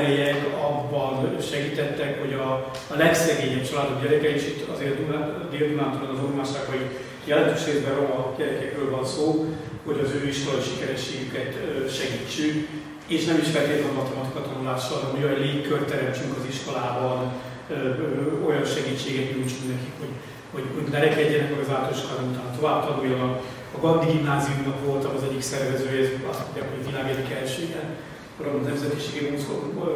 amelyek abban segítettek, hogy a legszegényebb családok gyerekei, és itt azért Dél-Dunántúlon az orvosságban jelentős részben roma gyerekekről van szó, hogy az ő iskolai sikerességüket segítsük, és nem is feltétlenül matematika tanulással, hanem olyan légkört teremtsünk az iskolában, olyan segítséget nyújtsunk nekik, hogy ne rekedjenek meg az általános iskolán után tovább tanuljanak. A Gandhi gimnáziumnak voltam az egyik szervezője, azt mondják, hogy világ egyik első ilyen nemzetiségi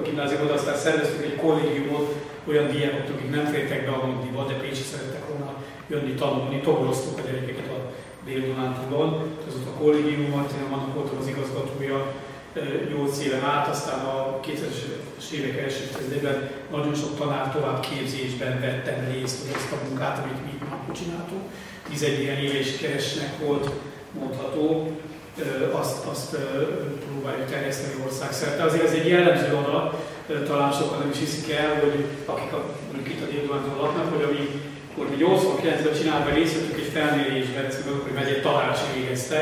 gimnáziumot, aztán szerveztünk egy kollégiumot olyan diákok, akik nem fértek be a Gandhiba, de Pécsre szerettek volna jönni tanulni, toboroztuk a gyerekeket a Dél-Dunántúlon. Azóta a kollégiumot, én annak voltam az igazgatója 8 éven át, aztán a 2000-es évek első kezdetben nagyon sok tanár továbbképzésben vettem részt, hogy azt a munkát, amit mi akkor csináltunk. 11 ilyen éve sikeresnek volt mondható, azt próbáljuk terjeszteni országszerte. Azért ez egy jellemző adat, talán sokan nem is hiszik el, hogy akik mondjuk itt a Dél-Dunántúlon laknak, hogy amikor mi 89-ben csinálva részt vettünk egy felmérésben, ezt akkor megy egy tanács végezte,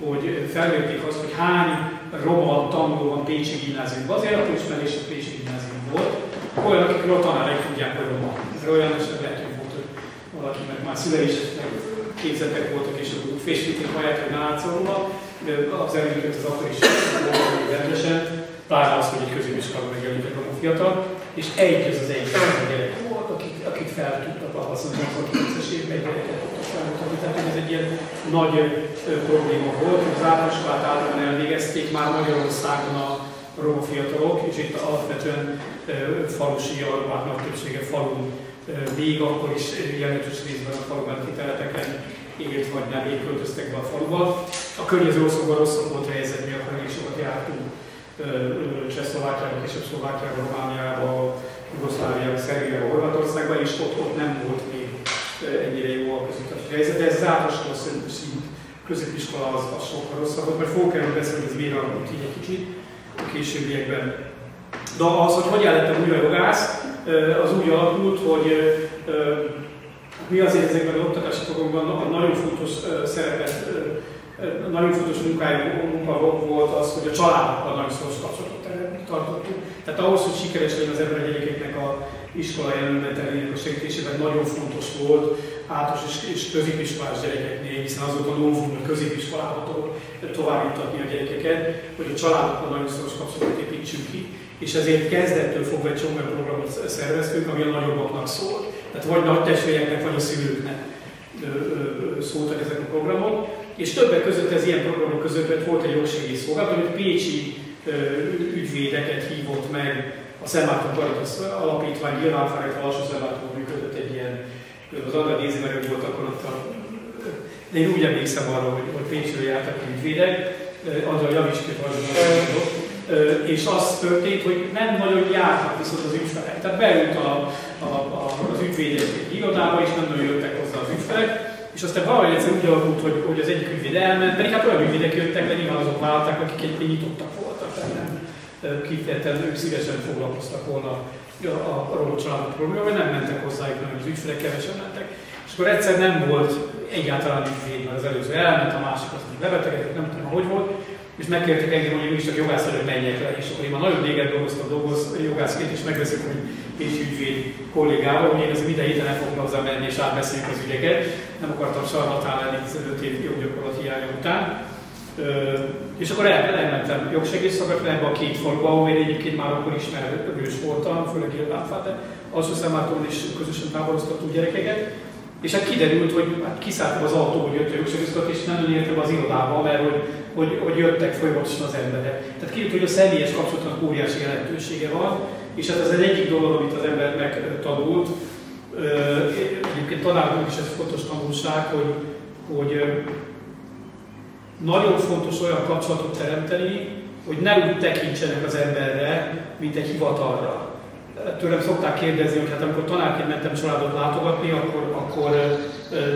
hogy felmérték azt, hogy hány roma tanuló van Pécsi gimnáziumban. Azért akkor ismerés a Pécsi gimnázium volt. Olyan, akikről a tanáraik tudják, hogy roma. Ez olyan esetben lehet, hogy volt, hogy valaki, mert már szülei is képzettek voltak, és akkor fésítik hallják, hogy nálátszolva. Az előtt az akkor is volt rendesen, pláne az, hogy egy középiskolában megjelenik egy roma fiatal, és egy az egyetlen gyerek volt, akit fel tudtak a 89-es évben gyereket tudtak felmutatni. Tehát ez egy ilyen nagy probléma volt, hogy az általános iskolát általában elvégezték már Magyarországon a roma fiatalok, és itt alapvetően falusi, a romák nagy többsége falun, még akkor is jelentős részben a falu melletti telepeken élt vagy nem költöztek be a faluba. A környező országban rosszabb volt helyzet, mi akkor elég sokat jártunk Csehszlovákiába, később Szlovákiába, Romániába, Jugoszláviába, Szerbiába, Horvátországba, és ott nem volt még ennyire jó a közigazgatási helyzet, de ez az általános szint középiskola az sokkal rosszabb volt, mert fogok erről beszélni, hogy ez miért alakult így egy kicsit a későbbiekben. De az, hogy ellettem újra jogász, az úgy alakult, hogy mi azért ezekben az oktatási programokban nagyon fontos szerepet, nagyon fontos munka volt az, hogy a családokkal nagyon szoros kapcsolatot tartottuk. Tehát ahhoz, hogy sikeres legyen az ember gyerekeknek a iskolai előmenetelének a segítésében nagyon fontos volt általános és középiskolás gyerekeknél, hiszen azóta novum, hogy középiskolában tovább jutatni a gyerekeket, hogy a családokkal nagyon szoros kapcsolatot építsünk ki. És ezért kezdettől fogva egy csomó programot szerveztünk, ami a nagyobbaknak szólt. Tehát vagy nagy testvéreknek, vagy a szülőknek szóltak ezek a programok. És többek között ez ilyen programok között volt egy jogsegélyszolgálat, amit pécsi ügyvédeket hívott meg a Szent Márton Caritas Alapítvány, Nyilvánfáradt a Lassú Szent Márton működött egy ilyen, az Andrá Nézimerő volt akkor ott de én úgy emlékszem arra, hogy Pécsről jártak ügyvédek, Andrá Javiskét vagyok, és az történt, hogy nem nagyon jártak viszont az ügyfelek. Tehát beült az ügyvédek egy irodába, és nem nagyon jöttek hozzá az ügyfelek, és aztán valahogy egyszer úgy alakult, hogy az egyik ügyvéd elment, pedig hát olyan ügyvédek jöttek, de nyilván azok vállalták, akik egy nyitottak voltak, tehát nem kifejezetten ők szívesen foglalkoztak volna a roma családok problémával, vagy nem mentek hozzájuk, mert az ügyfelek kevesen mentek. És akkor egyszer nem volt egyáltalán ügyvéd, mert az előző elment, a másik azt mondja, lebetegedett, nem tudom, hogy volt, és megkértek engem, hogy én is csak jogász vagyok, menjek le, és akkor én már nagyon régen dolgoztam jogászként, és megveszek, hogy pécsi ügyvéd kollégával, hogy én azért minden héten el fogom hozzá menni, és átbeszéljük az ügyeket. Nem akartam sarlatán lenni 15 év joggyakorlati hiánya után. És akkor elmentem jogsegélyszolgálatra ebbe a két faluba, ahol én egyébként már akkor ismerős voltam, főleg Nyilvánfáradt, de Alsó Szent Mártonon is közösen táboroztattunk gyerekeket. És hát kiderült, hogy kiszálltam az autóból, hogy jött a jogsegélyszolgálat, és nem értem az irodába, mert hogy jöttek folyamatosan az emberek. Tehát kiderült, hogy a személyes kapcsolatnak óriási jelentősége van, és hát ez egy egyik dolog, amit az ember megtanult. Egyébként tanárnak is ez fontos tanulság, hogy nagyon fontos olyan kapcsolatot teremteni, hogy ne úgy tekintsenek az emberre, mint egy hivatalra. Tőlem szokták kérdezni, hogy hát amikor tanárként mentem családot látogatni, akkor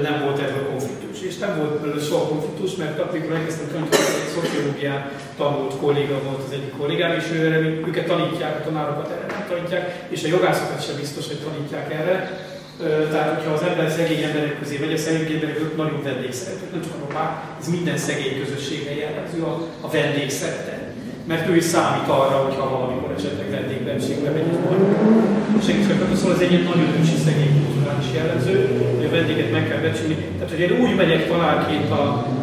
nem volt ebből konfliktus. És nem volt belőle soha konfliktus, mert amikor elkezdtem tanítani, egy szociológián tanult kolléga volt az egyik kollégám, és őket tanítják, a tanárokat erre nem tanítják, és a jogászokat sem biztos, hogy tanítják erre. Tehát, hogyha az ember szegény emberek közé megy, a szegény emberek nagyon vendégszeretők, nem csak a romák, ez minden szegény közösségen jellemző a vendégszeretet. mert ő is számít arra, hogyha valamikor esetleg vendégbenségbe megy ez majd. Szóval ez egy ilyen nagyon ősi szegény kulturális jellemző, hogy a vendéget meg kell becsülni. Tehát, hogy én úgy megyek tanárként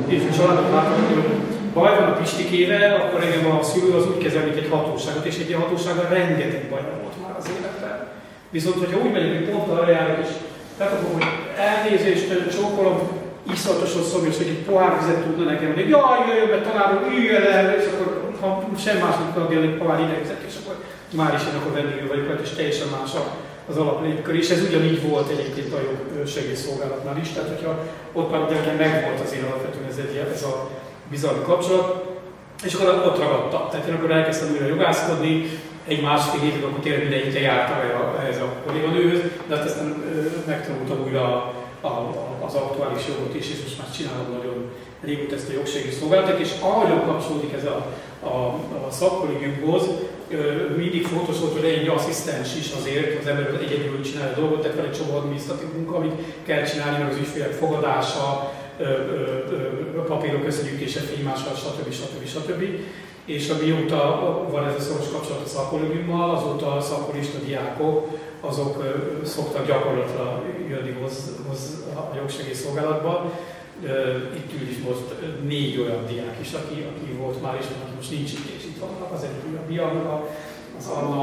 és a családok látom, hogy baj van a Pistikével, akkor engem a szülő az úgy kezel, mint egy hatóságot, és egy ilyen hatósággal rengeteg bajom volt már az életben. Viszont, hogyha úgy megyek, hogy pont arra járok, és megkapom, hogy elnézést, csókolom, iszonyatosan szomjas, hogy egy pohár vizet tudna nekem, hogy jaj, jöjjön be tanárul, üljön el, és akkor ha sem más nem tudok egy pohár idegzet, és akkor már is én akkor vendégül vagyok, és teljesen más az alaplépkör. És ez ugyanígy volt egyébként a jogsegélyszolgálatnál is, tehát hogyha ott már ugye megvolt azért alapvetően ez a bizalmi kapcsolat, és akkor ott ragadtam. Tehát én akkor elkezdtem újra jogászkodni, egy másfél évig, akkor tényleg mindegyikre jártam ez a kolléganőhöz, de hát aztán megtanultam újra az aktuális jogot is, és most már csinálom nagyon régóta ezt a jogsegélyszolgálatot, és ahogyan kapcsolódik ez a szakkollégiumhoz, mindig fontos volt, hogy legyen egy asszisztens is azért, az ember egyedül csinálja a dolgot, tehát van egy csomó adminisztratív munka, amit kell csinálni, meg az ügyfélek fogadása, papírok összegyűjtése, fénymással, stb. És mióta van ez a szoros kapcsolat a szakkollégiummal, azóta a szakkolista diákok, azok szoktak gyakorlatra jönni a jogsegélyszolgálatba. Itt ül is most 4 olyan diák is, aki volt már, és aki most nincs itt, és itt vannak az egyik a Bianca, az Anna,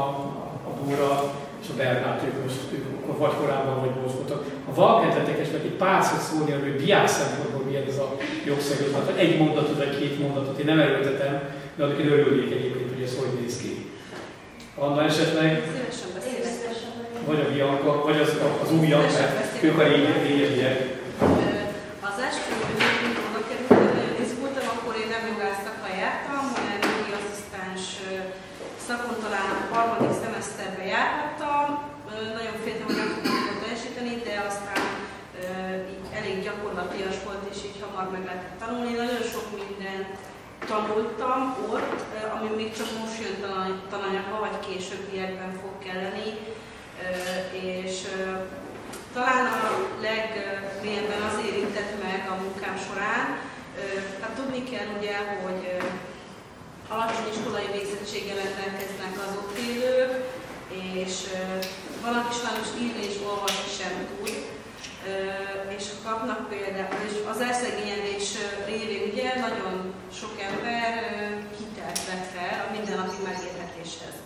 a Dóra és a Bernát, ők vagy korábban, vagy most voltak. Ha valakinek esetleg egy pár szót szólni, hogy diák szempontból milyen ez a jogszegélyszolgálat, egy mondatot vagy 2 mondatot, én nem erőltetem, de addig én örülnék egyébként, hogy ez hogy néz ki. Anna esetleg, vagy a Bianca, vagy az újak, mert ők a régiek. Az első, hogy oda kerültem, nagyon izgultam, akkor én nem jogász szakra jártam, hanem jogi asszisztens szakon talán a harmadik szemeszterbe járhattam. Nagyon féltem, hogy nem fogom teljesíteni, de aztán így elég gyakorlatias volt, és így hamar meg lehetett tanulni. Nagyon sok mindent tanultam ott, ami még csak most jön tananyagba, vagy későbbiekben fog kelleni. És talán a legmélyebben az érintett meg a munkám során. Hát tudni kell ugye, hogy alacsony iskolai végzettséggel rendelkeznek az ott élők, és van, aki sajnos írni és olvasni sem tud, és kapnak például, és az elszegényedés révén ugye nagyon sok ember hitelt vett fel a mindennapi megélhetéshez.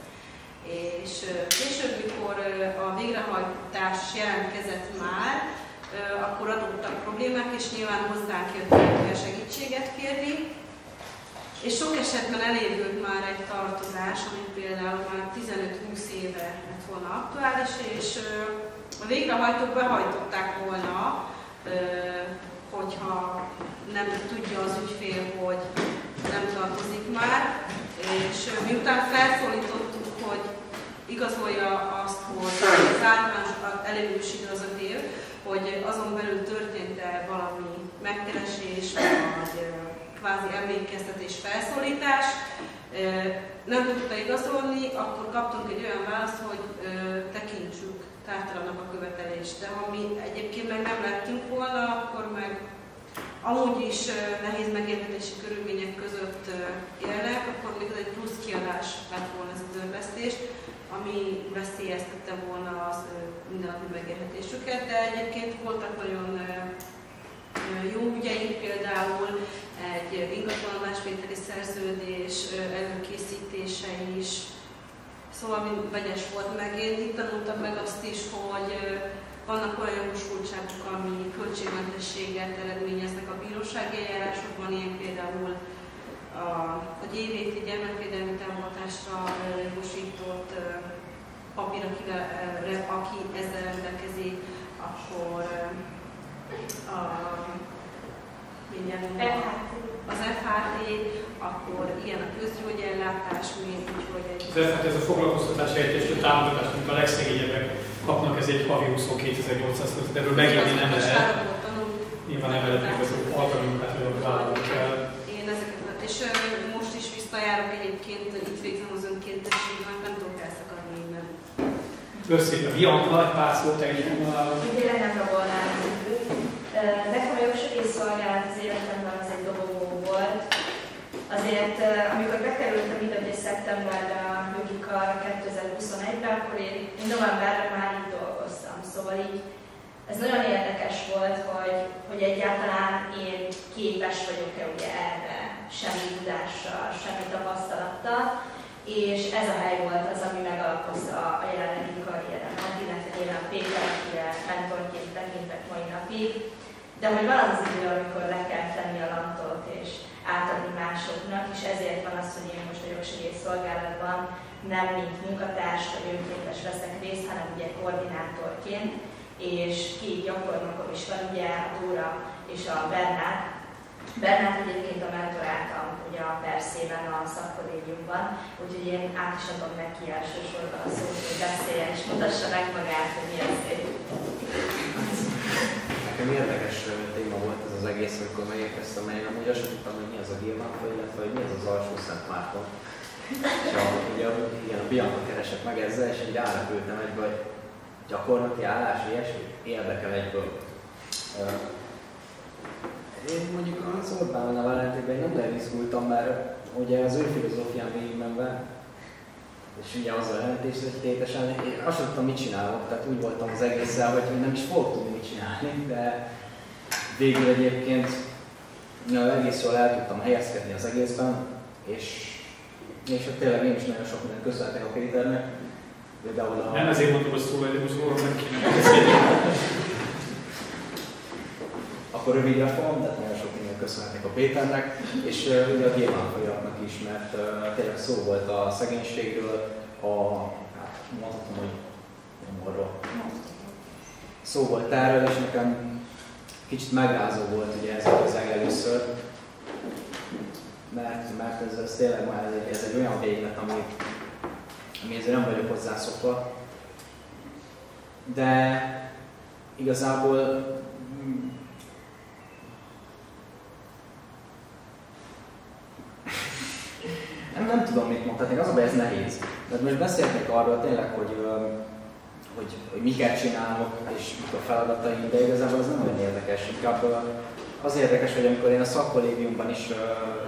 És később, mikor a végrehajtás jelentkezett már, akkor adottak problémák, és nyilván hozzánk jöttek segítséget kérni. És sok esetben elévült már egy tartozás, ami például már 15-20 éve lett volna aktuális, és a végrehajtók behajtották volna, hogyha nem tudja az ügyfél, hogy nem tartozik már. És miután felszólítottuk, hogy igazolja azt, hogy az általános elévülési idő az 5 év, hogy azon belül történt-e valami megkeresés, vagy kvázi emlékeztetés, felszólítás, nem tudta igazolni, akkor kaptunk egy olyan választ, hogy tekintsük tártalannak a követelést. De ha mi egyébként meg nem lettünk volna, akkor meg amúgy is nehéz megélhetési körülmények között élnek, akkor még egy plusz kiadás lett volna ez a törvesztés, ami veszélyeztette volna az mindennapi megélhetésüket, de egyébként voltak nagyon jó ügyeink, például egy ingatlanadásvételi szerződés előkészítése is, szóval vegyes volt meg. Én itt tanultam meg azt is, hogy vannak olyan jogosultságok, ami költségmentességet eredményeznek a bírósági eljárásokban, ilyen például a GVT gyermekvédelmi támogatásra jogosított papír, aki ezzel rendelkezik, akkor az FHT, akkor ilyen a közgyógyellátás, úgyhogy egy... Az FHT, ez a foglalkoztatási helyetésű támogatás, mint a legszegényebbek kapnak, ez egy havi 22.800 között, erről megélni nem lehet. Nyilván nem lehet igazolni alkalmunkat, hogy vállalni kell. Én ezeket, és most is visszajárok egyébként, itt végzem az önkéntességet, nem tudok elszakadni innen. Köszönjük, Bianca, egy pár szót egyébként vonalában. Tényleg nem rabolnám. Nekem a jogsegélyszolgálat az életemben az egy dobogó volt. Azért, amikor bekerültem ide, hogy szeptemberben a jogi karra 2021-ben, akkor én novemberben már itt dolgoztam. Szóval így ez nagyon érdekes volt, hogy egyáltalán én képes vagyok-e ugye erre, semmi tudással, semmi tapasztalattal, és ez a hely volt az, ami megalapozta a jelenlegi karrieremet, illetve nyilván Péter, akire mentorként tekintek mai napig, de hogy van az idő, amikor le kell tenni a lantot és átadni másoknak, és ezért van az, hogy én most a jogsegélyszolgálatban nem mint munkatárs vagy önkéntes veszek részt, hanem ugye koordinátorként, és két gyakornokom is van, ugye a Dóra és a Bernát. Bernát egyébként a mentoráltam ugye a Perszében, a szakkollégiumban, úgyhogy én át is adom neki elsősorban a szót, hogy beszéljen és mutassa meg magát, hogy milyen szép. Nekem érdekes téma volt ez az egész, amikor megérkeztem, mert én amúgy azt sem tudtam, hogy mi az a Gilmánfa, illetve hogy mi az az Alsó Szent Márton. És ugye igen, a Bianca keresett meg ezzel, és így rárepültem egybe, hogy gyakorlati állás, ilyesmi érdekel egyből. Én mondjuk az Orbánnal ellentétben nem nagyon izgultam, mert ugye az ő filozófián végigmenve, és ugye az a jelentés, hogy tétesen, én azt sem tudtam, mit csinálok, tehát úgy voltam az egésszel, hogy nem is fogok tudni mit csinálni, de végül egyébként egész jól el tudtam helyezkedni az egészben, és ott tényleg én is nagyon sok mindent köszönhetek a Péternek. Nem ezért mondtam, hogy szól, de most róla nem kéne beszélni. Akkor rövidre fogom, tehát nagyon sok mindent köszönhetek a Péternek, és ugye a Gilmánfaiaknak is, mert tényleg szó volt a szegénységről, hát mondhatom, hogy nyomorról. Szó volt erről, és nekem kicsit megrázó volt ugye ez a közeg először, mert ez tényleg már ez egy olyan véglet, ami ezért nem vagyok hozzászokva. De igazából nem tudom mit mondhatni, az a baj, ez nehéz. Mert most beszéltek arról tényleg, hogy miket csinálok és mik a feladataim, de igazából ez nem olyan érdekes. Inkább az érdekes, hogy amikor én a szakkollégiumban is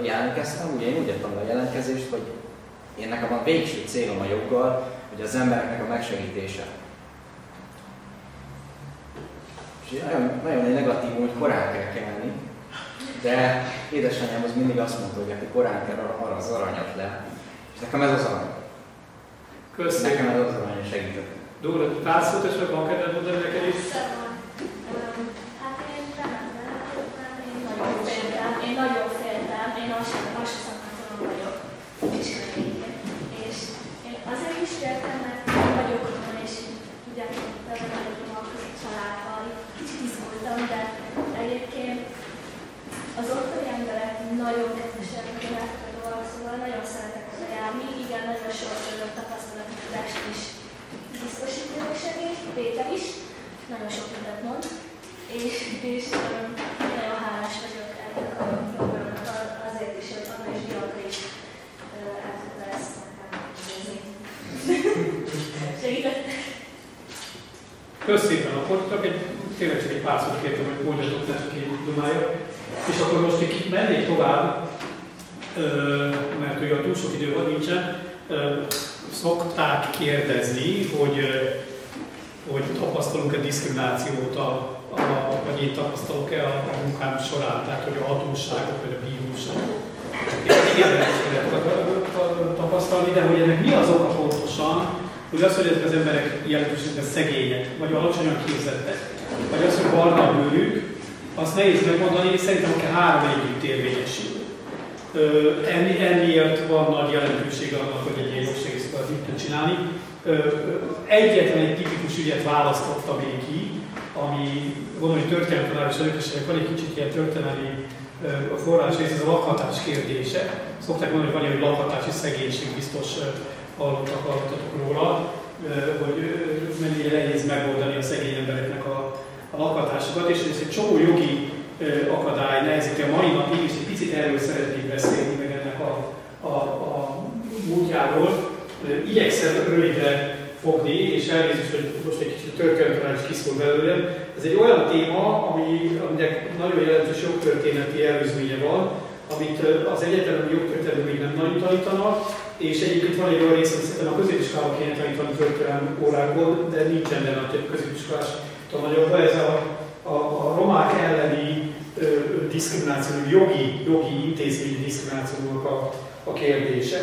jelentkeztem, ugye én úgy adtam a jelentkezést, hogy én nekem a végső célom a joggal, hogy az embereknek a megsegítése. És nagyon negatív, hogy korán kell kelni, de édesanyám az mindig azt mondta, hogy korán kell arra az aranyat le. És nekem ez az arany. Köszönöm. Nekem ez az arany segített. Dóra, párszót esetleg van kedved mondani neked is? Hát én nagyon féltem, én alsó szakmántonon vagyok, és én azért is féltem, mert vagyok otthon, és tudják, hogy ebben vagyok a családban, kicsit izgultam, de egyébként az ottani emberek nagyon kedvesek, hogy elfogadóak, szóval nagyon szeretek oda járni, igen, nagyon sok tapasztalati tudást is biztosító segít, Péter is, nagyon sok mindent mond, és nagyon hálás vagyok ennek a programnak azért is, hogy Anna és Bianca is el tudta ezt nekem nézni. Segített. Köszönöm szépen, akkor tényleg csak egy pár szót kértem, hogy mondjatok, ne csak én dumáljak. És akkor most egy mennék tovább, mert ugye túl sok idő van nincsen, szokták kérdezni, hogy tapasztalunk-e diszkriminációt, vagy én tapasztalok-e a munkám során, tehát hogy a hatóságok vagy a bíróságok. És igen, lehet tapasztalni, de hogy ennek mi az oka pontosan, hogy az, hogy ezek az emberek jelentősen szegények, vagy alacsonyan képzettek, vagy az, hogy barna a bőrük, azt nehéz megmondani, és szerintem akár három együtt érvényesül. Ennél van nagy jelentősége annak, hogy egy ilyen jogsegélyszolgálat mit tud csinálni. Egyetlen egy tipikus ügyet választottam én ki, ami gondolom, hogy történelemtanár és örökösségek van egy kicsit ilyen történelmi forrás rész, ez a lakhatás kérdése. Szokták mondani, hogy van ilyen lakhatási szegénység, biztos hallottatok róla, hogy mennyire nehéz megoldani a szegény embereknek a lakhatásokat, és ez egy csomó jogi akadály nehezíti a mai napig, és egy picit erről szeretnék beszélni, meg ennek a múltjáról. Igyekszem rövidre fogni, és elnézést, hogy most egy kicsit történelemtanár is kiszól belőlem. Ez egy olyan téma, aminek nagyon jelentős jogtörténeti előzménye van. amit az egyetemi jogkönyvtárban még nem nagyon tanítanak, és egyébként van egy olyan rész, amit szerintem a középiskolában kéne tanítani történelmi órákból, de nincsen benne a több középiskolás tananyagban. Ez a romák elleni diszkrimináció, jogi intézményi diszkriminációnak a kérdése.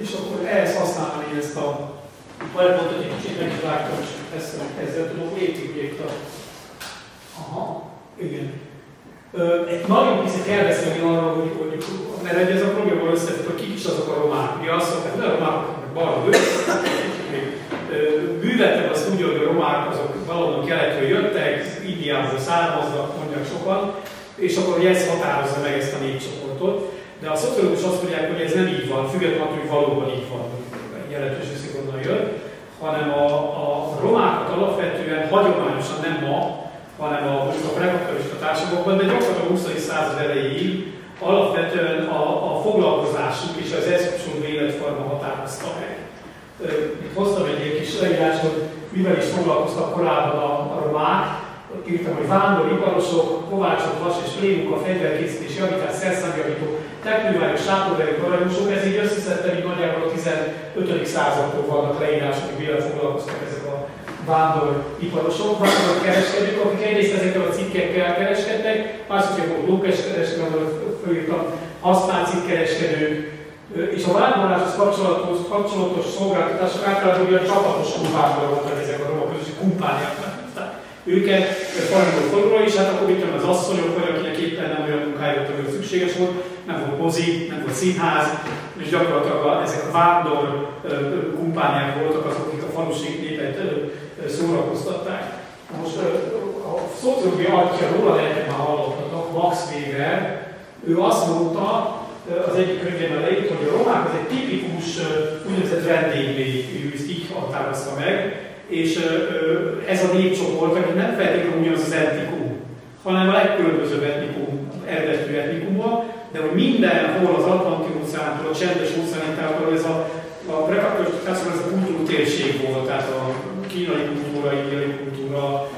És akkor ehhez használom én ezt a PowerPoint-ot, egy kicsit meg is láttam, és ezzel tudok lépni, ugye itt a... Aha, igen. Egy nagyon picit kell beszélni arról, hogy mert ez a programból összefügg, hogy kik is azok a romák. Ugye azt mondták, hogy a romák balra művettem azt úgy, hogy a romák azok valahol keletről jöttek, Indiából származnak, mondják sokan, és akkor hogy ez határozza meg ezt a népcsoportot. De a szociológus azt mondják, hogy ez nem így van, függetlenül, hogy valóban így van, jelentős részük onnan jött, hanem a romákat alapvetően hagyományosan nem ma, hanem a prekapitalista társadalmakban, de gyakorlatilag a 20. század elejéig alapvetően a foglalkozásuk és az ezt kapcsolódó életforma határozta meg. Itt hoztam egy ilyen kis leírást, hogy mivel is foglalkoztak korábban a romák. Ott írtam, hogy vándoriparosok, kovácsok, vas és plémunka, fegyverkészítés, javítás, szerszámjavító, teknővályok, sátorverők, aranyosok. Ez így összeszedtem, így nagyjából a 15. századtól vannak leírások, hogy mivel foglalkoztak ezek a vándoriparosok, vándorkereskedők, akik egyrészt ezekkel a cikkekkel kereskedtek, másodszor lókereskedők, fölírtam, használt cikkkereskedők, és a vándorláshoz kapcsolatos szolgáltatások általában olyan csapatosan vándor voltak ezek a roma közösség kumpániák. Őket faluról falura is, hát akkor itt az asszonyok, vagy akinek éppen nem olyan munkája, ami szükséges volt, nem volt mozi, nem volt színház, és gyakorlatilag ezek a vándor kumpániák voltak azok, akik a falusi népet szórakoztatták. Most a szociológia atya, róla lehet már hallottatok, Max Weber, ő azt mondta, az egyik könyvében leírt, hogy a romák az egy tipikus úgynevezett vendéglény, ő ezt így határozta meg, és ez a népcsoport, aki nem feltétlenül ugyanaz az etnikum, hanem a legkülönbözőbb etnikum, eredetű etnikuma, de hogy mindenhol az Atlanti-óceántól, a Csendes-óceánitától ez a prekapitalista ez a kultúrtérség volt, tehát a kínai kultúra, indiai kultúra,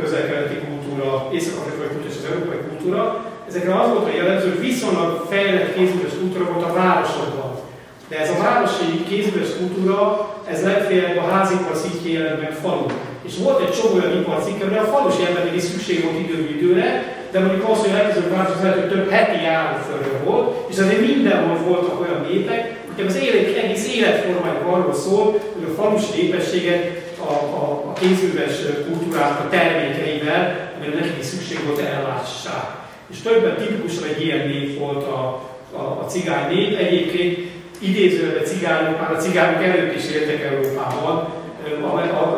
közel-keleti kultúra, észak-afrikai kultúra és az európai kultúra. Ezekre az volt a jellemző, hogy viszonylag fejlett kézműves kultúra volt a városokban. De ez a városi kézműves kultúra, ez legfeljebb a házipar szintjén jelent meg falu. És volt egy csomó olyan iparcikk, amire a falusi embernek is szükség volt időre, de mondjuk az, hogy a legközelebb város az lehet, hogy több heti járóföldre volt, és azért mindenhol voltak olyan népek, hogy az egész életformájuk arról szól, hogy a falusi népességet a kézműves kultúrának a termékeivel, amire nekik is szükség volt, ellássák. És többen tipikusan egy ilyen nép volt a cigány nép. Egyébként idézőben cigányok, már a cigányok előtt is éltek Európában,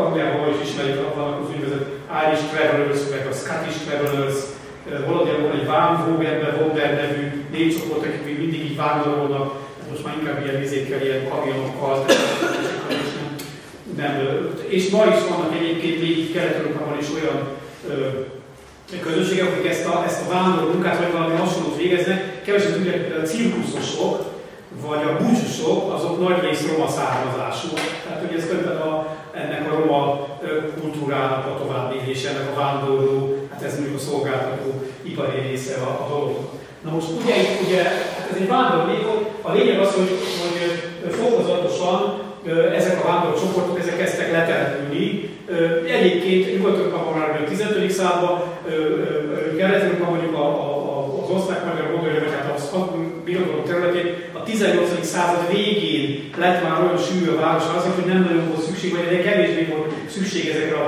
Angliában is ismerjük, vannak az úgynevezett Irish Travelers, meg a Scottish Travelers, Hollandiában egy Van Vonder nevű népcsoport, akik még mindig így vándorolnak, most már inkább ilyen vizékkel, ilyen kamionokkal, és ma is vannak egyébként még Kelet-Európában is olyan közösségek, akik ezt a vándorló munkát vagy valami hasonlót végeznek, kevesen tudják, például a cirkuszosok, vagy a búcsúsok, azok nagy rész roma származású. Tehát ugye ez többen ennek a roma kultúrának a továbbélése, ennek a vándorló, hát ez mondjuk a szolgáltató ipari része a dolognak. Na most ugye ez egy vándorló, a lényeg az, hogy fokozatosan ezek a vándorló csoportok, ezek kezdtek letelepülni. Egyébként Nyugat-Európában már a 15. században, Kelet-Európában mondjuk az osztrák-magyar modellje, vagy hát a birodalom területén a 18. század végén lett már olyan sűrű a város azért, hogy nem nagyon volt szükség, vagy de kevésbé volt szükség ezekre a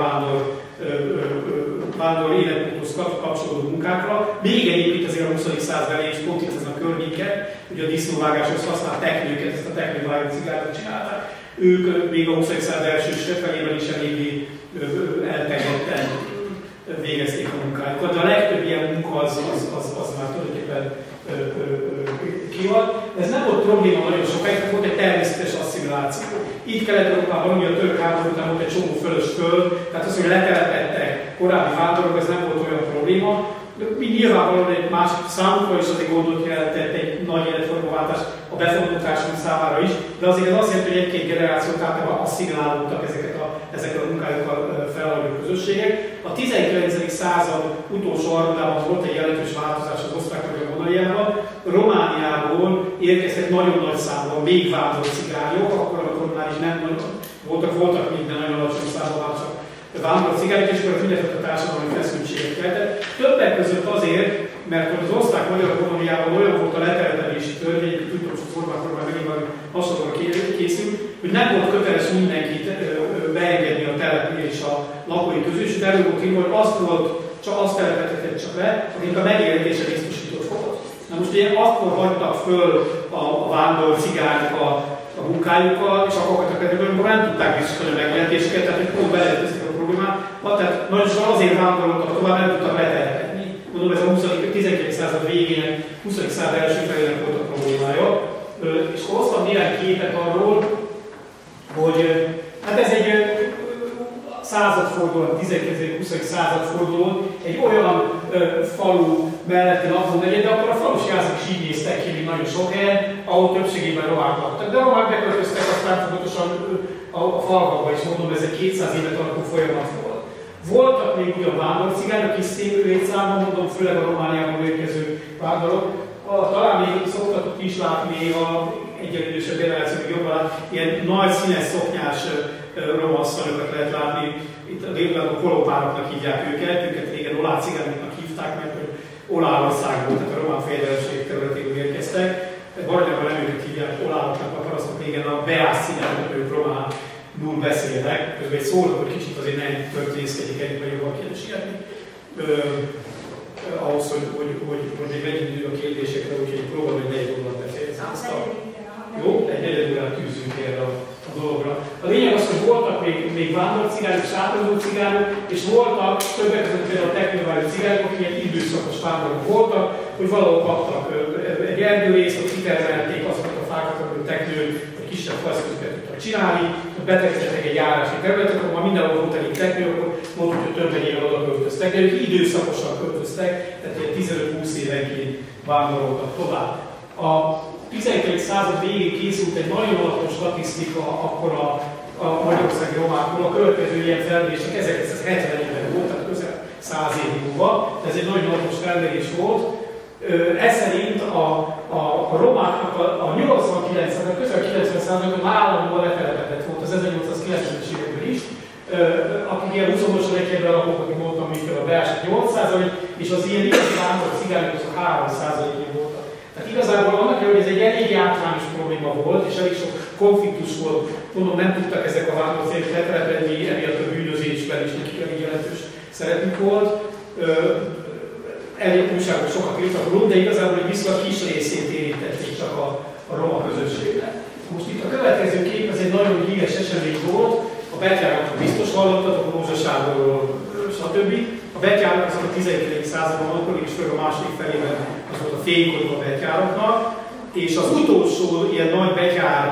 vándor életmódhoz kapcsolódó munkákra. Még egyébként azért a 20. század elején is pont itt ezen a környéken, ugye a disznóvágáshoz használt teknőket, ezt a teknővágó cigátot csinálták. Ők még a 20. század első felében is eléggé eltegetten végezték a munkájukat, de a legtöbb ilyen munka az már tulajdonképpen kivad. Ez nem volt probléma nagyon sokáig, volt egy természetes asszimiláció. Itt Kelet-Európában ugye a török háború után volt egy csomó fölös föld, tehát az, hogy letelepedtek korábbi vándorok, ez nem volt olyan probléma. Nyilvánvalóan egy másik számukra is azért gondot jelentett egy nagy életformaváltás a befogadó társadalom számára is, de azért ez azt jelenti, hogy egy-két generációt általában asszimilálódtak ezekkel a munkájukkal felhagyó közösségek. A 19. század utolsó harmadában volt egy jelentős változás az osztrák-magyar kategóriában. Romániából érkeztek nagyon nagy számban még vándor cigányok, akkor már is nem nagyon voltak minden nagyon alacsony számban, csak vándor cigányok, és akkor mindenféle társadalmi feszültséget keltett. Többek között azért, mert az osztrák-magyar kolóniában olyan volt a letelepedési törvény, hogy tudjuk, hogy az Orbán kormány megint valami hasonlóra készül, hogy nem volt köteles mindenkit beengedni a település a lakói közül, és elő volt írva, hogy azt telepedhetett csak le, akik a megélése biztosított volt. Na most ugye akkor hagytak föl a vándor cigányok a munkájukkal, és akkor a kedvében, amikor nem tudták biztosítani a megélhetéseket, tehát hogy pont beleértezik a problémát. Tehát nagyon sokan azért vándoroltak tovább, nem tudtak letelepedni. Mondom, ez a 19. század végén, 20. század első felének volt a problémája. És hoztam néhány képet arról, hogy hát ez egy századfordulón, 19.-20. századfordulón egy olyan falu melletti lakónegyed, de akkor a falusi házak is így néztek ki, mint nagyon sok helyen, ahol többségében romák laktak. De a romák beköltöztek aztán folyamatosan a falvakba is, mondom, ez egy 200 évet tartó folyamat volt. Voltak még ugyan vándorcigányok is szép létszámban, mondom, főleg a Romániából érkező vándorok. Talán még szoktatok is látni a egyenlősebb generáció, még jobban ilyen nagy színes szoknyás romasszonyokat lehet látni. Itt a délutánban kolópároknak hívják őket régen olárcigányoknak hívták, mert hogy Olárországból, tehát a román fejedelmség területéről érkeztek. Baranyagban nem őket hívják olároknak, a parasztok régen a beás színen, ők románul beszélnek. Közben egy szólnak, hogy kicsit azért nem történészkedik egyik, vagy jobban kéne sietni. Ahhoz, hogy még megyünk idő a kérdésekre, úgyhogy próbálom egy negyed órát befejezni. Jó, egy negyed órát tűzünk erre a dologra. A lényeg az, hogy voltak még vándorcigányok, sátorozó cigányok, és voltak többek között például a teknővári cigányok, akik ilyen időszakos vándorok voltak, hogy valahol kaptak egy erdőrészt, hogy kitermelték azokat a fákat, amit a teknő vagy kisebb fajszközöket tudtak csinálni, hogy betekintettek egy járási területet, akkor már mindenhol volt egy teknő, akkor mondtuk, hogy több egyével oda költöztek, de ők időszakosan költöztek, tehát ilyen 15-20 évenként vándoroltak tovább. A 19. század végén készült egy nagyon alapos statisztika akkor a magyarországi romákról, a következő ilyen felmérések 1970-ben volt, tehát közel 100 év múlva, ez egy nagyon alapos felmérés volt. Ez szerint a romáknak a 89, a közel 90%-ban államból letelepedett volt az 1890-es években is, akik ilyen húszomosan egy helyben lakók, akik mondtam, hogy a beesett 8%, és az ilyen igazi vándor cigányok azok 3%-én voltak. Tehát igazából annak, hogy ez egy elég általános probléma volt, és elég sok konfliktus volt, mondom, nem tudtak ezek a vándorcégek letelepedni, emiatt a bűnözésben is nekik elég jelentős szerepük volt. Elég újságok sokat írtak róla, de igazából egy viszonylag kis részét érintették csak a roma közösségnek. Most itt a következő kép, ez egy nagyon híres esemény volt, a betyárokról biztos hallottatok, a Rózsasáborról, stb. A betyárok azok a 19. században, akkor is főleg a második felében az volt a fénykorú a betyároknak, és az utolsó ilyen nagy betyár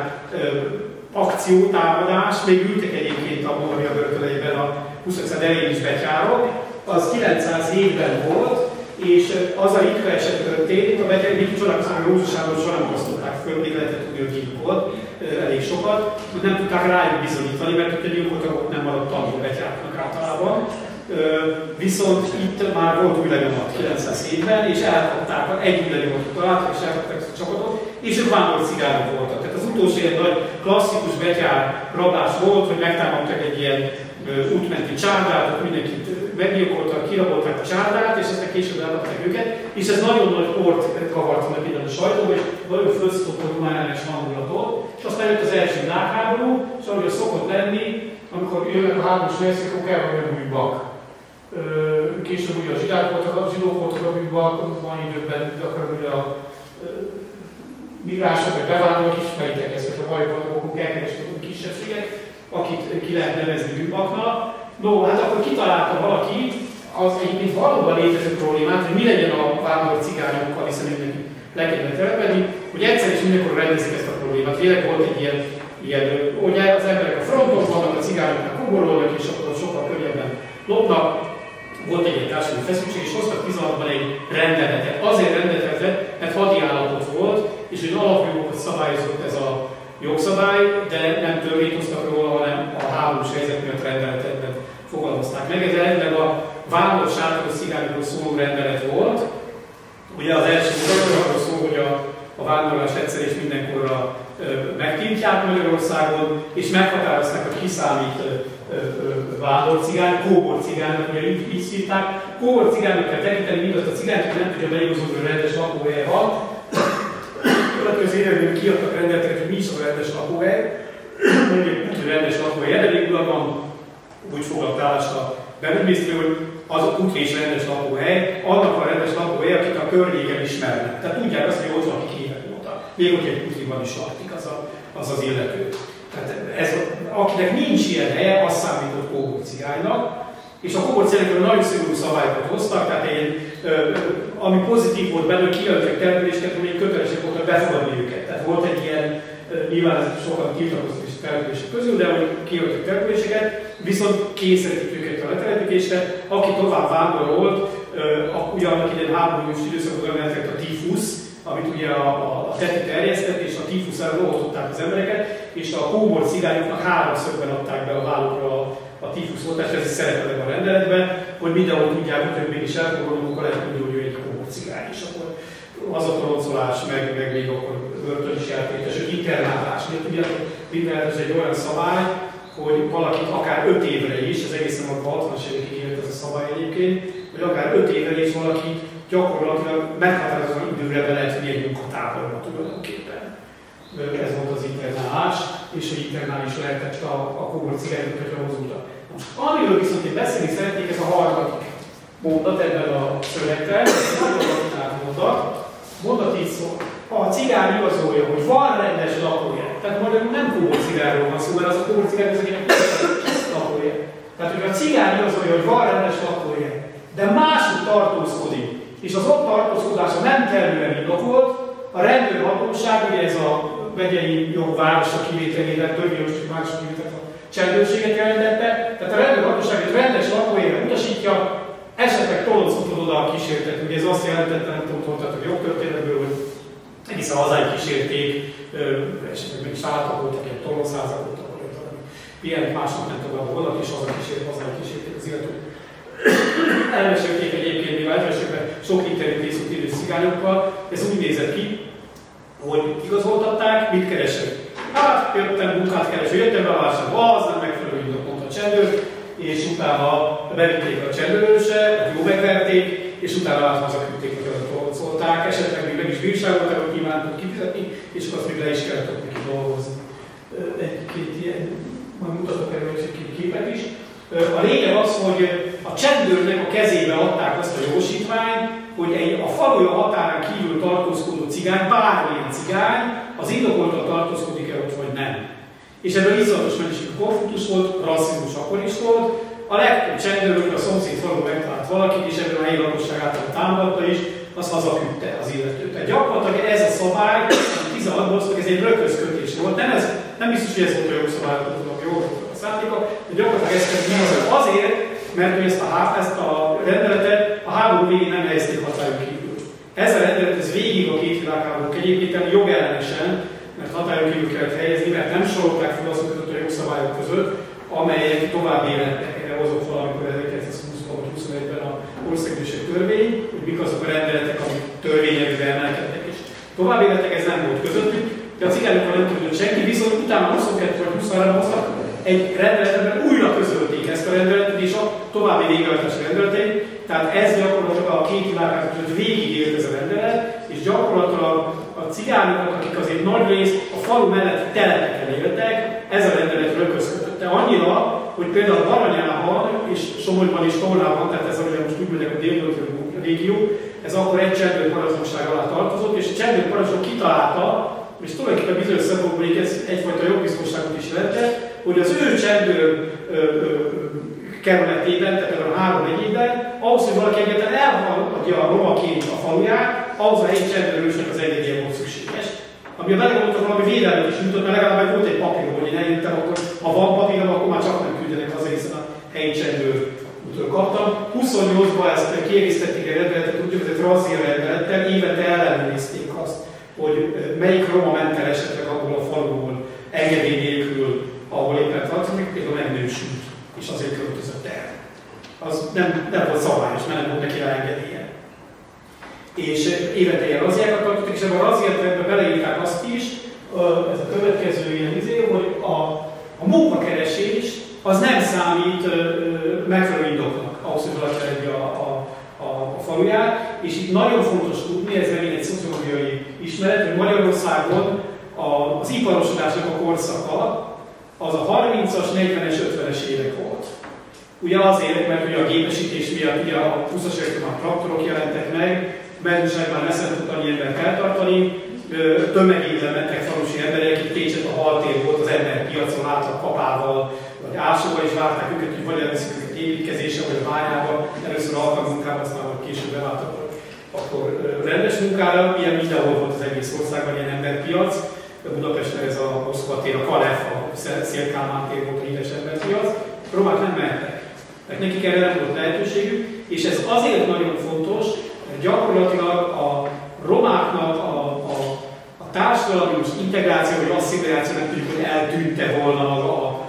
akciótámadás, még ültek egyébként a Moravia börtöneiben a 20. század elején is betyárok, az 907-ben volt, és az a ritka eset történt, a betyárok még csodálkoztak, hogy Rózsaságon soha nem osztották föl, még lehetett tudni, hogy gyilk volt, elég sokat, hogy nem tudták rájuk bizonyítani, mert hogyha gyilkoltak, ott nem maradt tanul betyároknak általában. Viszont itt már volt új lenyomat 907-ben, és elkapták, egy új lenyomatot találtak, és elkapták ezt a csapatot, és ők vándorcigányok voltak. Tehát az utolsó egy nagy klasszikus betyár rablás volt, hogy megtámadtak egy ilyen útmenti csárdát, ott mindenkit meggyilkoltak, kirabolták a csárdát, és aztán később elkapták őket, és ez nagyon nagy port kavart meg innen a sajtóba, és nagyon fölszokott a román ellenes hangulatot, és aztán jött az első világháború, és ahogy az szokott lenni, amikor jönnek a háborús verszék, akkor kell valami új bak. Később ugye a zsidók voltak a bűnbak, van időben gyakran ugye a migránsok, vagy bevándorlók is ismeritek ezt, hogy a mai balagokon elkereskedünk kisebbséget, akit ki lehet nevezni bűnbaknak. No, hát akkor kitalálta valaki az egyébként valóban létező problémát, hogy mi legyen a vándor cigányokkal, hiszen ők le kellene telepedni, hogy egyszer és mindenkor rendezik ezt a problémát. Tényleg volt egy ilyen hogy az emberek a fronton vannak, a cigányoknak kóborolnak, és akkor sokkal könnyebben lopnak. Volt egy társadalmi feszültség, és hoztak 16-ban egy rendeletet. Azért rendeletet, mert hadi állapot volt, és hogy alapjogokat szabályozott ez a jogszabály, de nem törvényt hoztak róla, hanem a háborús helyzet miatt rendeletet fogalmazták meg. Ez eredetileg a vándor sátoros cigányokról szóló rendelet volt. Ugye az első vándorlást egyszer és mindenkorra megtiltják Magyarországon, és meghatározták, hogy kiszámít vándorcigány, kóborcigánynak, ugye így szívták. Kóborcigánynak kell tekinteni mindazt a cigányt, hogy nem tudja beigazolni, hogy rendes lakóhelye van. Valaki az években kiadtak rendeleteket, hogy nincs a rendes lakóhely, mondjuk, hogy rendes lakóhely, de végül abban úgy foglalt állást a belügyminiszter, hogy az a kutya is rendes lakóhely, annak a rendes lakóhely, akit a környéken ismernek. Tehát tudják azt, hogy ott lakik évek óta. Még hogy egy kutyiban is lakik az illető. Tehát akinek nincs ilyen helye, az számított kóborcigánynak. És a kóborcigányokról nagyon szigorú szabályokat hoztak, tehát ami pozitív volt benne, hogy kijöttek településeket, hogy kötelesek voltak befogadni őket. Tehát volt egy ilyen, nyilván ez sokan tiltakoztak is a települések közül, de hogy kijöttek településeket, viszont kényszerítik őket a letelepítésre. Aki tovább vándorolt, ugye annak idején háborús időszakban emelkedett a tífusz, amit ugye a teti terjesztett, és a tífusz ellen rohotották az embereket, és a kóborcigányoknak háromszögben adták be a vállukra a tífuszoltást, ez is szerepel a rendeletben, hogy mindenhol tudják, hogy mégis elfogadunk, akkor lehet tudni, hogy ő egy kóborcigány, és akkor az a toloncolás, meg még akkor börtön is eltétes, hogy internálás. Tudjátok, ez egy olyan szabály, hogy valakit akár 5 évre is, ez egészen a 60-as évekig élt ez a szabály egyébként, hogy akár 5 évre is valaki gyakorlatilag meghatározó időre be lehet vinni egy munkatáborba tulajdonképpen. Ez volt az internálás, és hogy internál is lehetett a kóborcigányokat, hogyha hozultak. Amiről viszont én beszélni szeretnék, ez a harmadik mondat ebben a szövegben, ez nagyon mondat így szól. A cigány igazolja, hogy van rendes lakóhely. Tehát magyarul nem kóborcigányról van szó, mert az a kóborcigány az, akinek lakóhely. Tehát, hogy a cigány igazolja, hogy van rendes lakóhely, de máshogy tartózkodik, és az ott tartózkodása nem kellően indokolt, a rendőrhatóság, ugye ez a megyei jogvárosa kivételével, törvényes városa kivételével a csendőrséget jelentette, tehát a rendőrhatóság egy rendes lakóhelyre utasítja, esetleg toloncotod oda a kísértet. Ugye ez azt jelentette, nem tudom, a jogtörténetből, hogy egészen hazáig kísérték, esetleg meg is álltak, voltak egy toloncázak, voltak, hogy pihenek, másnap ment tovább a vonat, és hazáig kísérték az illetőt. Elmesélték egyébként, mivel elsőben sok interjút készült idő cigányokkal, ez úgy nézett ki, hogy igazoltatták, mit keresek. Hát jöttem munkát keresni, jöttem be a vásárba, az nem megfelelő indok, mondta a csendőr, és utána bevitték a csendőrösre, jó megverték, és utána hazaküldték, hogy azok toloncolták, esetleg még meg is bírságolták, hogy kívántuk kifizetni, és akkor azt még le is kellett neki dolgozni. Egy-két ilyen, majd mutatok erről egy-két képet is. A lényeg az, hogy a csendőrnek a kezébe adták azt a jogosítványt, hogy a faluja határán kívül tartózkodó cigány, bármilyen cigány, az indokoltan tartózkodik-e ott vagy nem. És ebből iszonyatos mennyiségű konfliktus volt, rasszizmus akkor is volt. A legtöbb csendőrök a szomszéd falu megtalált valakit, és ebből a helyi lakosság által támogatta is, azt hazaküldte az illetőt. Tehát gyakorlatilag ez a szabály, 16-ból ez egy röközkötés volt. Nem biztos, hogy ez volt a jogszabály, hogy jól volt a szándéka, de gyakorlatilag ezt kell azért, mert hogy ezt a rendeletet a háború végén nem helyezték hatályon kívül. Ez a rendelet, ez végig a két világháborúk egyébként jogellenesen, mert hatályon kívül kellett helyezni, mert nem sorolták fel azokat a jogszabályok között, amelyek tovább életnek. Erre hozott valamikor 1920-ban vagy 21-ben a országgyűlési törvény, hogy mik azok a rendeletek, amik törvényekre emelkedtek. És tovább életek ez nem volt közöttük, de a cigányokkal nem tudott senki, viszont utána 22 vagy 23 hoztak egy rendeletben újra közölték ezt a rendeletet és a további végrehajtási rendeleteit. Tehát ez gyakorlatilag a két világháború között végig élt ez a rendelet, és gyakorlatilag a cigányokat, akik azért nagy részt a falu melletti telepeken éltek, ez a rendelet rögözkötötte annyira, hogy például Baranyában és Somogyban és Tornában, tehát ez ugye most úgy mondják a délnyugati régió, ez akkor egy csendőrparancsnokság alá tartozott, és a csendőrparancsnok kitalálta, és tulajdonképpen bizonyos szempontból ez egyfajta jogbiztonságot is jelentett, hogy az ő csendőr kerületében, tehát ebben a 3 megyében, ahhoz, hogy valaki egyáltalán elhagyja a romaként a faluját, ahhoz a helyi csendőrősnek az engedélye volt szükséges. Ami a belegondoltak, valami védelmet is nyújtott, mert legalább volt egy papírom, hogy én eljöttem, akkor ha van papírom, akkor már csak nem küldenek haza, hiszen a helyi csendőrtől kaptam. 28-ban ezt kiegészítették egy rendeletet, úgynevezett razzia rendelettel, évente ellenőrizték azt, hogy melyik roma ment el esetleg abból a faluból engedély nélkül, ahol éppen tartozik, például megnősült, és azért költözött el. Az nem volt szabályos, mert nem volt neki rá engedélye. És évente ilyen razziákat tartottak, és ebben a razziatrekbe beleírták azt is, ez a következő ilyen hogy a munkakeresés az nem számít megfelelő indoknak ahhoz, hogy valaki eladja a faluját, és itt nagyon fontos tudni, ez megint egy szociológiai ismeret, hogy Magyarországon az iparosodásnak a korszaka az a 30-as, 40-es, 50-es évek volt. Ugye azért, mert ugye a gépesítés miatt ugye a 20-as években már traktorok jelentek meg, mezőságban messze tudta annyi embert eltartani, tömegében mentek falusi emberek, itt Pécset a haltér volt, az ember piacon álltak kapával, vagy ásóval, és várták őket, hogy vagy elviszik őket építkezésre, vagy a bányába, először alkalmunkába, aztán vagy később beváltak akkor rendes munkára, ilyen mindenhol volt az egész országban ilyen emberpiac. Budapesten ez a Moszkva tér, a Kalef, a Szél-Kálmán tér volt a híres emberpiac. A romák nem mehettek, mert nekik erre nem volt lehetőségük, és ez azért nagyon fontos, mert gyakorlatilag a romáknak a társadalmi integráció vagy asszimiláció, nem tudjuk, hogy eltűnte volna a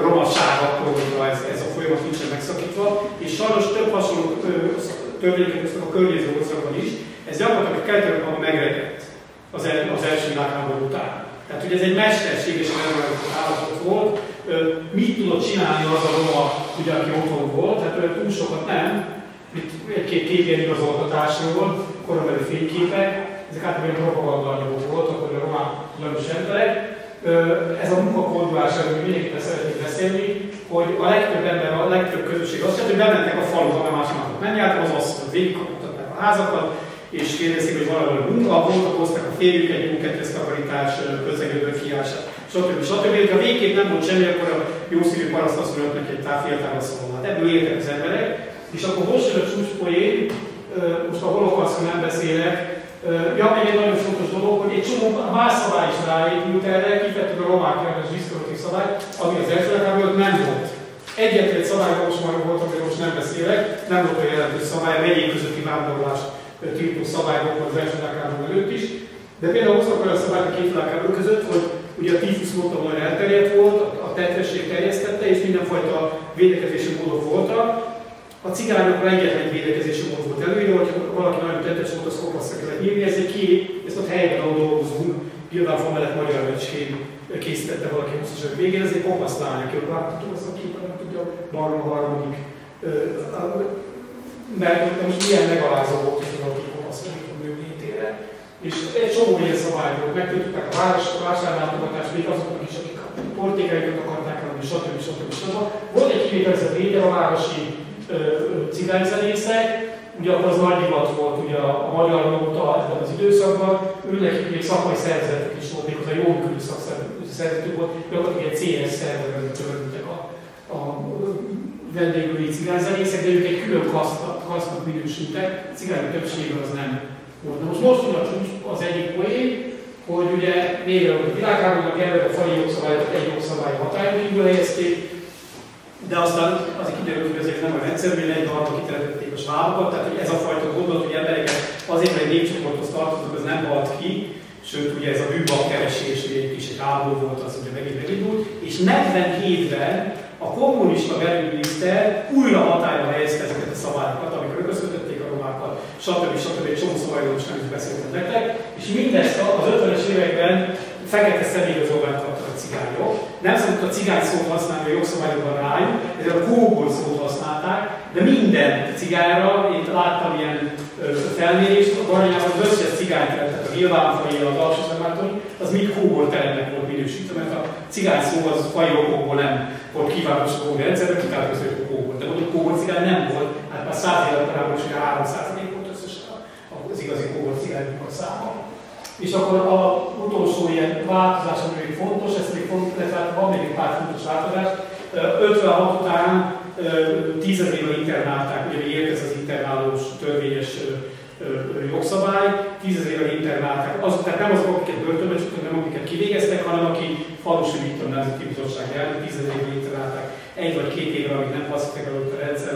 romaság akkor, hogyha ez a folyamat nincsen megszakítva, és sajnos több hasonló törvényeket hoztak a környező országban is, ez gyakorlatilag a Kelet-Európában megrekedt az első világháború után. Tehát ugye ez egy mesterségesen elmaradt állapot volt, mit tudott csinálni az a roma, ugye, aki otthon volt, hát túl sokat nem, egy-két kép ilyen igazoltatásról, korabeli fényképek, ezek általában propagandanyagok voltak, hogy a román különös emberek. Ez a munkakódulás, amiről mindenképpen szeretnék beszélni, hogy a legtöbb ember, a legtöbb közösség azt jelenti, hogy bementek a faluba, mert másnapot nem jártak, az asszonyot végigkapottatták a házakat, és kérdezik, hogy valahol munka voltak, hoztak a férjüket, munkakezdtakarítás, közlekedő kiását, stb. Ha végképp nem volt semmi, akkor a jószívű paraszt azt mondott neki egy távféltávra szólalt. Ebből éltek az emberek, és akkor most jön a csúcspoén, most a holokausztról nem beszélek, még egy nagyon fontos dolog, hogy egy csomó más szabály is ráépült erre, kifejezetten a romák jelentős diszkriminatív szabály, ami az első világháborúban nem volt. Egyetlen szabályban most már volt, amiről most nem beszélek, nem volt olyan jelentős szabály, a megyék közötti vándorlás tiltó szabályok az első világháború előtt is. De például hoztak olyan szabályt a két világháború között, hogy ugye a tífusz módta olyan elterjedt volt, a tetvesség terjesztette, és mindenfajta védekezési módok voltak. A cigányokra egyetlen egy védekezési mód volt előírva, hogyha valaki nagyon tettes volt, az kopaszra kellett írni, ez egy ezt ott helyben, ahol dolgozunk, Gyilvánfal mellett magyar vecskén készítette valaki 20-as évek végén, ez egy kopasz lány, aki látható, azt a képen nem tudja, Barna harmadik. Mert most milyen megalázó volt, hogy valaki kopasz lett a nő létére. És egy csomó ilyen szabály volt, megtöltöttek a vásárlátogatást, még azoknak is, akik a portékáikat akarták adni, stb. Volt egy kivételezett réte a városi cigányzenészek, ugye akkor az nagy divat volt ugye a magyar nóta ebben az időszakban, őnek még szakmai szervezetek is volt, méghozzá jó működő szakszervezetük volt, gyakorlatilag egy CS szervezetben törődtek a vendégüli cigányzenészek, de ők egy külön kasztnak minősültek, a cigányok többsége az nem volt. De most jön a csúcs az egyik poén, hogy ugye még a világháborúnak előre a fali jogszabályokat egy jogszabály hatályon kívül helyezték, de aztán azért kiderült, hogy azért nem olyan egyszerű, hogy egy darabba kitelepítették a svábokat, tehát hogy ez a fajta gondolat, hogy embereket azért, mert egy népcsoporthoz tartoznak, az nem halt ki, sőt ugye ez a bűnbakkeresés, egy kis háború volt, az ugye megint megindult, és 47-ben a kommunista belügyminiszter újra hatályba helyezte ezeket a szabályokat, amikor összekötötték a romákat, stb. Egy csomó szabályról is nem is beszéltem nektek, és mindezt az 50-es években fekete személyigazolványt kaptak a cigányok. Nem szabad a cigány szót használni a jogszabályokban rájuk, ezért a kóbor szót használták, de minden cigányra, én láttam ilyen felmérést, a Baranyában az összes cigányterem, tehát a Gyilvánfai, az Alsó-Szentmártoni, az mind kóbor teremnek volt minősítve, mert a cigány szó az fai okokból nem volt kívánatos a kóbor rendszerben, kitárgozó a kóbor. De mondjuk kóbor cigány nem volt, hát már 100 éve korábban is 3% volt összesen az igazi kóbor cigányok a száma. És akkor az utolsó ilyen változás, ami még fontos, ez még fontos, tehát van még egy pár fontos változás. 56 után 10 000-ével internálták, ugye még érkezett az internálós törvényes jogszabály, 10 000-ével internálták. Tehát nem azok, akiket börtönbe csuktak, nem akiket kivégeztek, hanem aki falusi nemzeti bizottság elnök, 10 000-ével internálták 1 vagy 2 évre, amíg nem passzítek előtt a rendszer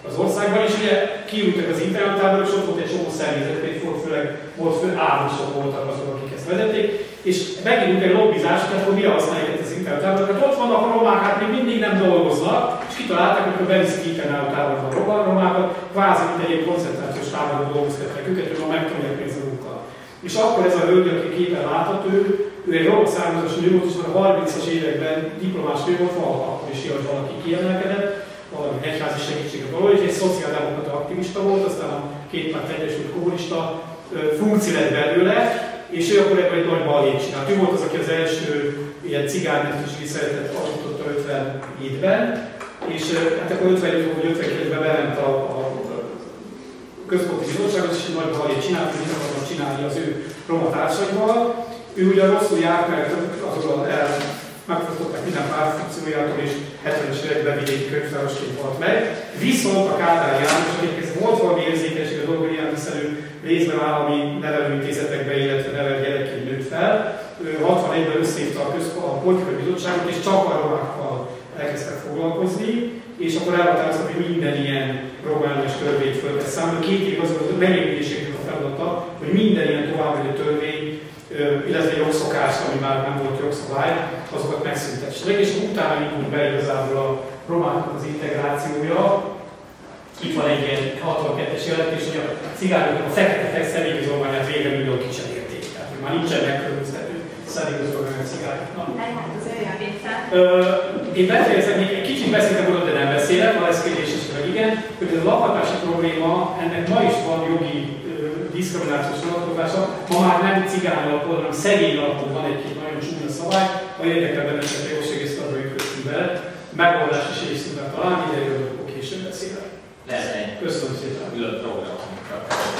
az országban, és ugye kiültek az internáltából, és ott volt egy csomó szervezet, főleg fő államosok voltak azok, akik ezt vezették, és megint egy lobbizás, hogy akkor mire használják az internáltából, mert ott vannak a romák, hát még mindig nem dolgoznak, és kitalálták, hogy beviszik internáltából a romákat, kvázi mint egy koncentrációs táborban dolgoztatják őket, hogy ma megtanulják pénzt a munkkal. És akkor ez a hölgy, aki képen látható, ő egy roma származás nő volt, és már a 30-as években diplomás nő volt, akkor is hogy valaki kiemelkedett, valami egyházi segítséget való, és egy szociáldemokrata aktivista volt, aztán a két párt egyesült kommunista funkció lett belőle, és ő akkor ebből egy nagy balhét csinált. Ő volt az, aki az első ilyen cigánynemzetiségi szeretet alapította 57-ben, és hát akkor 58 vagy 59-ben bement a központi bizottságot, és egy nagy balhét csinált, hogy mit akarnak csinálni az ő roma társaival. Ő ugyan rosszul járt, mert azonnal megfosztották minden pártfunkciójától, és 70-es években vidéki könyvtárosként halt meg. Viszont a Kádár János, akinek volt valami érzékenység a dolgon ilyen, hiszen ő részben állami nevelőintézetekbe, illetve nevel gyerekként nőtt fel. Ő 61-ben összehívta a politikai bizottságot, és csak a romákkal elkezdtek foglalkozni, és akkor elhatározta, hogy minden ilyen roma-ellenes törvényt fölvesz számba. 2 évig az a megépüléseknek a feladata, hogy minden ilyen továbbmenő törvény, illetve jogszokás, ami már nem volt jogszabály, azokat megszüntessenek, és utána indult be igazából a romáknak az integrációja. Itt van egy ilyen 62-es jelentés, hogy a cigányoknak a fekete személyigazolványát végre mindenki kicserélték. Tehát, hogy már nincsen megkülönböztető személyigazolvány a cigányoknak. Én befejezem, még egy kicsit beszéltem róla, de nem beszélek, ha lesz kérdés is, meg igen, hogy ez a lakhatási probléma, ennek ma is van jogi diszkriminációs vonatkozása, ma már nem cigány alapon, hanem szegény alapon van egy-két nagyon csúnya szabály, ha érdekel benneteket jogségésztarra ütköztünk bele, megoldást is is tudnak találni, de jövő, akkor később beszélek. Lesz egy Köszönöm szépen. külön program.